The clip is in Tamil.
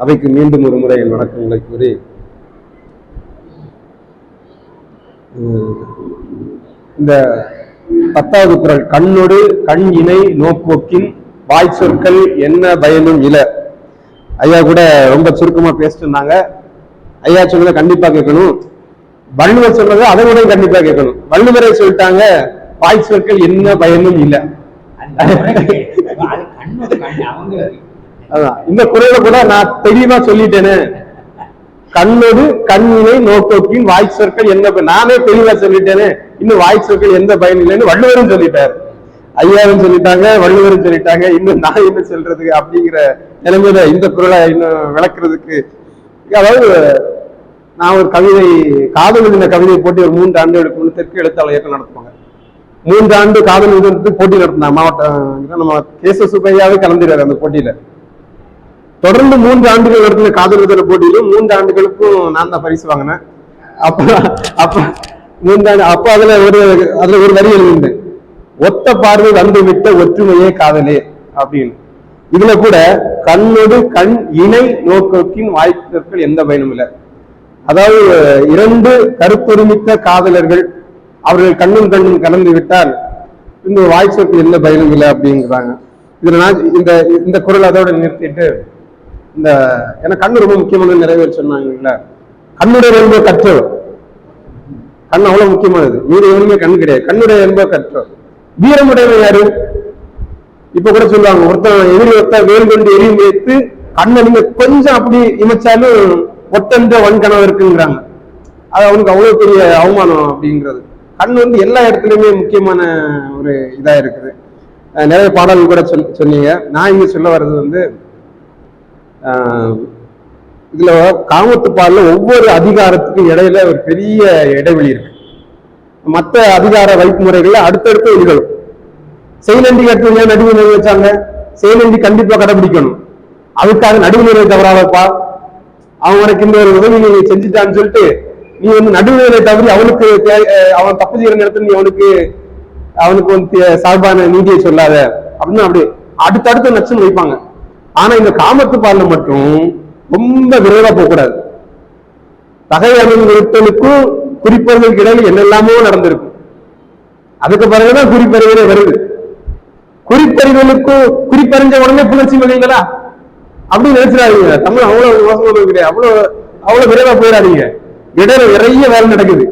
அவைக்கு மீண்டும் ஒரு முறை என் வணக்கங்களை கூறி, இந்த 10வது குறள், கண்ணொடு கண் இணை நோக்கோக்கின் வாய் சொற்கள் என்ன பயனும் இல. ஐயா கூட ரொம்ப சுருக்கமா பேசிட்டு இருந்தாங்க. ஐயா சொன்னதை கண்டிப்பா கேட்கணும், வள்ளுவர் சொன்னதை அதை விட கண்டிப்பா கேட்கணும். வள்ளுவரை சொல்லிட்டாங்க வாய் சொற்கள் என்ன பயனும் இல்லை. அதான் இந்த குறளை கூட நான் தெளிவா சொல்லிட்டேனே, கண்ணொடு கண்ணினை நோக்கோக்கின் வாய் சொற்கள் என்ன, நானே தெளிவா சொல்லிட்டேனே, இன்னும் வாய் சொற்கள் எந்த பயன் இல்லைன்னு வள்ளுவரும் சொல்லிட்டாரு, ஐயாவும் சொல்லிட்டாங்க, வள்ளுவரும் சொல்லிட்டாங்க, இன்னும் நான் என்ன சொல்றதுக்கு அப்படிங்கிற நிலைமையில இந்த குறளை இன்னும் விளக்குறதுக்கு. அதாவது நான் ஒரு கவிதை, காதல் எழுதின கவிதையை போட்டி ஒரு 3 ஆண்டுகளுக்கு முன்னு தெற்கு எழுத்தாளர் இயக்கம் நடத்துவாங்க. 3 ஆண்டு காதல் எழுதுறதுக்கு போட்டி நடத்தினாங்க. மாவட்டம் நம்ம கேச சுப்பையாவே கலந்துறாரு அந்த போட்டியில. தொடர்ந்து 3 ஆண்டுகள் நடத்தின காதல் எழுதுற போட்டியிலும் 3 ஆண்டுகளுக்கும் நான் தான் பரிசு வாங்கினேன். அப்ப 3 ஆண்டு அப்ப அதுல ஒரு வரி எழுதிருந்தேன், ஒத்த பார்வை வந்து விட்ட ஒற்றுமையே காதலே அப்படின்னு. இதுல கூட கண்ணொடு கண் இணை நோக்கோக்கின் வாய்ப்புகள் எந்த பயனும் இல்லை. அதாவது 2 கருத்தொருமித்த காதலர்கள் அவர்கள் கண்ணும் கண்ணும் கலந்து விட்டால் இந்த வாய் சொற்கள் எந்த பயனும் இல்லை அப்படிங்கிறாங்க. இதுல நான் இந்த குறள் அதோட நிறுத்திட்டு, இந்த ஏன்னா கண்ணு ரொம்ப முக்கியமானது நிறைவேற சொன்னாங்கல்ல, கண்ணுடைய என்போ கற்றோர். கண் அவ்வளவு முக்கியமானது, மீது எவனுமே கண் கிடையாது. கண்ணுடைய என்போ கற்றோர். வீரமுடையவன் யாரு? இப்ப கூட சொல்லுவாங்க, ஒருத்தன் வேல் கொண்டு எரியும் வைத்து கண்ணை நீங்க கொஞ்சம் அப்படி இமைச்சாலும் ஒட்டென்ற வன்கனவு இருக்குங்கிறாங்க. அது அவனுக்கு அவ்வளவு பெரிய அவமானம் அப்படிங்கிறது. கண் எல்லா இடத்துலயுமே முக்கியமான ஒரு இதா இருக்குது. நிறைய பாடல்கள் கூட சொன்னீங்க. நான் இங்க சொல்ல வர்றது இதுல காமத்துப்பால்ல ஒவ்வொரு அதிகாரத்துக்கும் இடையில ஒரு பெரிய இடைவெளி இருக்கு. மற்ற அதிகார வைப்புமுறைகள்ல அடுத்தடுத்து நிகழும். செயலண்டி கட்டுவீங்க, நடுவுநிலை வச்சாங்க, செயலண்டி கண்டிப்பா கடைபிடிக்கணும். அதுக்காக நடுவுநிலை தவறாதப்பா, அவனுக்கு இந்த ஒரு உதவி நீ செஞ்சுட்டான்னு சொல்லிட்டு நீ நடுவுநிலை தவறி அவனுக்கு அவன் தப்பு செய்யற நேரத்தில் நீ அவனுக்கு சார்பான நீதியை சொல்லாத அப்படின்னு அப்படி அடுத்தடுத்து நச்சுன்னு வைப்பாங்க. ஆனா இந்த காமத்து பால்ல மட்டும் ரொம்ப விரைவா போகக்கூடாது. பகைவர்களுக்கும் குறிப்பவர்களுக்கு இடையில் என்னெல்லாமோ நடந்திருக்கும். அதுக்கு பிறகுதான் குறிப்பறிவரே வருது. குறிப்பறிவர்களுக்கும் குறிப்பறிஞ்ச உடனே புணர்ச்சி வகைங்களா அப்படின்னு நினைச்சிடாதீங்க. தமிழ் அவ்வளவு மோசமான கிடையாது, அவ்வளவு விரைவா போயிடாதீங்க. இடையில நிறைய வேலை நடக்குது.